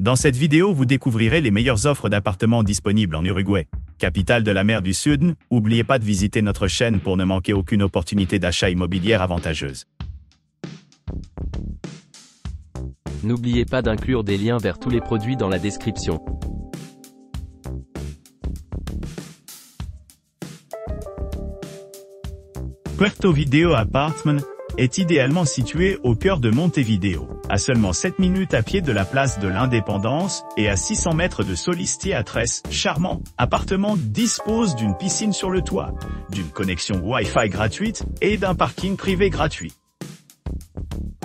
Dans cette vidéo, vous découvrirez les meilleures offres d'appartements disponibles en Uruguay, capitale de la mer du Sud. N'oubliez pas de visiter notre chaîne pour ne manquer aucune opportunité d'achat immobilière avantageuse. N'oubliez pas d'inclure des liens vers tous les produits dans la description. Puerto Video Apartment est idéalement situé au cœur de Montevideo, à seulement 7 minutes à pied de la place de l'Indépendance et à 600 mètres de Solís Theatres. Charmant appartement dispose d'une piscine sur le toit, d'une connexion Wi-Fi gratuite et d'un parking privé gratuit.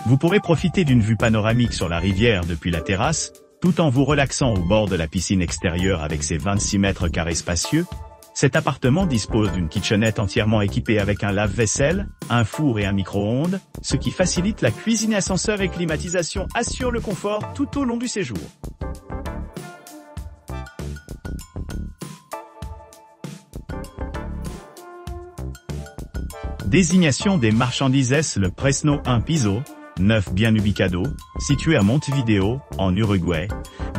Vous pourrez profiter d'une vue panoramique sur la rivière depuis la terrasse, tout en vous relaxant au bord de la piscine extérieure avec ses 26 mètres carrés spacieux. Cet appartement dispose d'une kitchenette entièrement équipée avec un lave-vaisselle, un four et un micro-ondes, ce qui facilite la cuisine, ascenseur et climatisation assure le confort tout au long du séjour. Désignation des marchandises: le Fresno 1 Piso, 9 bien ubicado, situé à Montevideo, en Uruguay,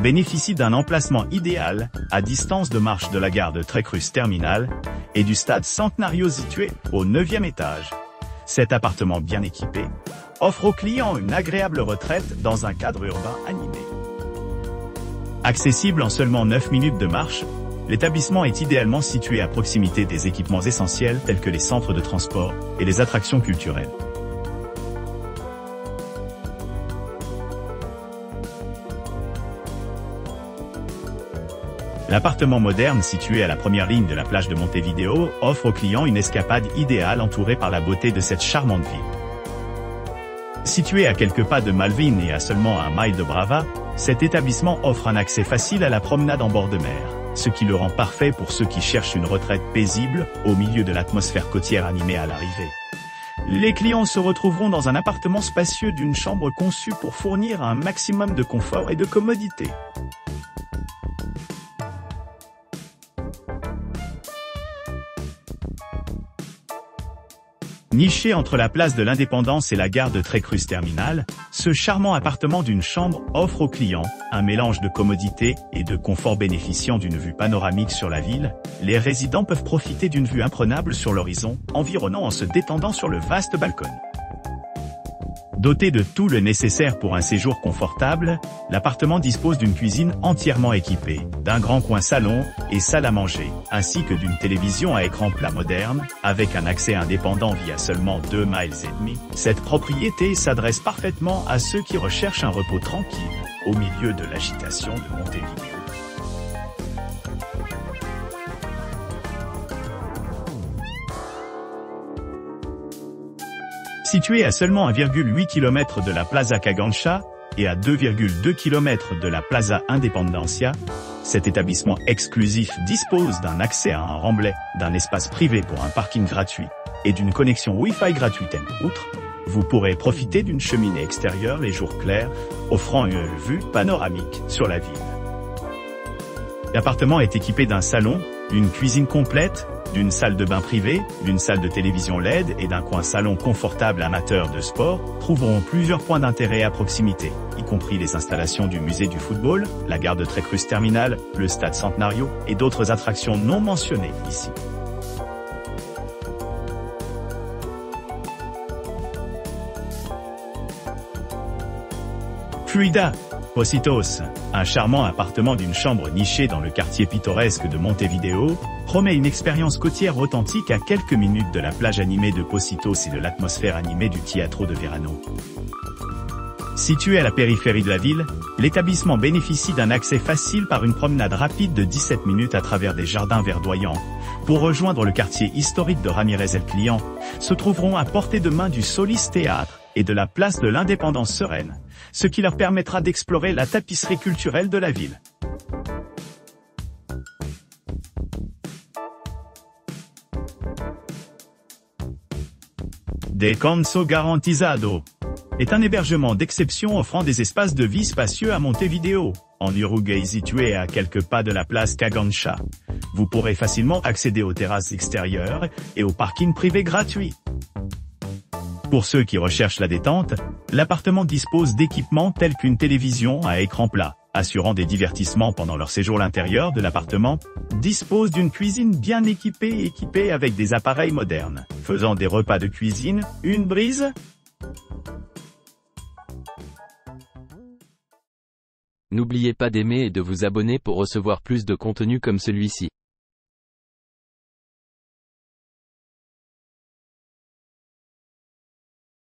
bénéficie d'un emplacement idéal, à distance de marche de la gare de Tres Cruces Terminal, et du stade Centenario situé au 9e étage. Cet appartement bien équipé offre aux clients une agréable retraite dans un cadre urbain animé. Accessible en seulement 9 minutes de marche, l'établissement est idéalement situé à proximité des équipements essentiels tels que les centres de transport et les attractions culturelles. L'appartement moderne situé à la première ligne de la plage de Montevideo offre aux clients une escapade idéale entourée par la beauté de cette charmante ville. Situé à quelques pas de Malvin et à seulement 1 mile de Brava, cet établissement offre un accès facile à la promenade en bord de mer, ce qui le rend parfait pour ceux qui cherchent une retraite paisible au milieu de l'atmosphère côtière animée à l'arrivée. Les clients se retrouveront dans un appartement spacieux d'une chambre conçue pour fournir un maximum de confort et de commodité. Niché entre la place de l'Indépendance et la gare de Tres Cruces Terminal, ce charmant appartement d'une chambre offre aux clients un mélange de commodité et de confort bénéficiant d'une vue panoramique sur la ville. Les résidents peuvent profiter d'une vue imprenable sur l'horizon environnant en se détendant sur le vaste balcon. Doté de tout le nécessaire pour un séjour confortable, l'appartement dispose d'une cuisine entièrement équipée, d'un grand coin salon et salle à manger, ainsi que d'une télévision à écran plat moderne, avec un accès indépendant via seulement 2,5 miles. Cette propriété s'adresse parfaitement à ceux qui recherchent un repos tranquille, au milieu de l'agitation de Montevideo. Situé à seulement 1,8 km de la Plaza Cagancha et à 2,2 km de la Plaza Independencia, cet établissement exclusif dispose d'un accès à un remblai, d'un espace privé pour un parking gratuit et d'une connexion Wi-Fi gratuite. Outre, vous pourrez profiter d'une cheminée extérieure les jours clairs, offrant une vue panoramique sur la ville. L'appartement est équipé d'un salon, d'une cuisine complète, d'une salle de bain privée, d'une salle de télévision LED et d'un coin salon confortable. Amateurs de sport trouveront plusieurs points d'intérêt à proximité, y compris les installations du musée du football, la gare de Tres Cruces Terminal, le stade Centenario et d'autres attractions non mentionnées ici. Fluida Positos, un charmant appartement d'une chambre nichée dans le quartier pittoresque de Montevideo, promet une expérience côtière authentique à quelques minutes de la plage animée de Positos et de l'atmosphère animée du Teatro de Verano. Situé à la périphérie de la ville, l'établissement bénéficie d'un accès facile par une promenade rapide de 17 minutes à travers des jardins verdoyants. Pour rejoindre le quartier historique de Ramirez El Client, se trouveront à portée de main du Solís Theatres et de la place de l'Indépendance sereine, ce qui leur permettra d'explorer la tapisserie culturelle de la ville. Descanso Garantizado est un hébergement d'exception offrant des espaces de vie spacieux à Montevideo, en Uruguay situé à quelques pas de la place Cagancha. Vous pourrez facilement accéder aux terrasses extérieures et au parking privé gratuit. Pour ceux qui recherchent la détente, l'appartement dispose d'équipements tels qu'une télévision à écran plat, assurant des divertissements pendant leur séjour. L'intérieur de l'appartement dispose d'une cuisine bien équipée et équipée avec des appareils modernes, faisant des repas de cuisine une brise. N'oubliez pas d'aimer et de vous abonner pour recevoir plus de contenu comme celui-ci.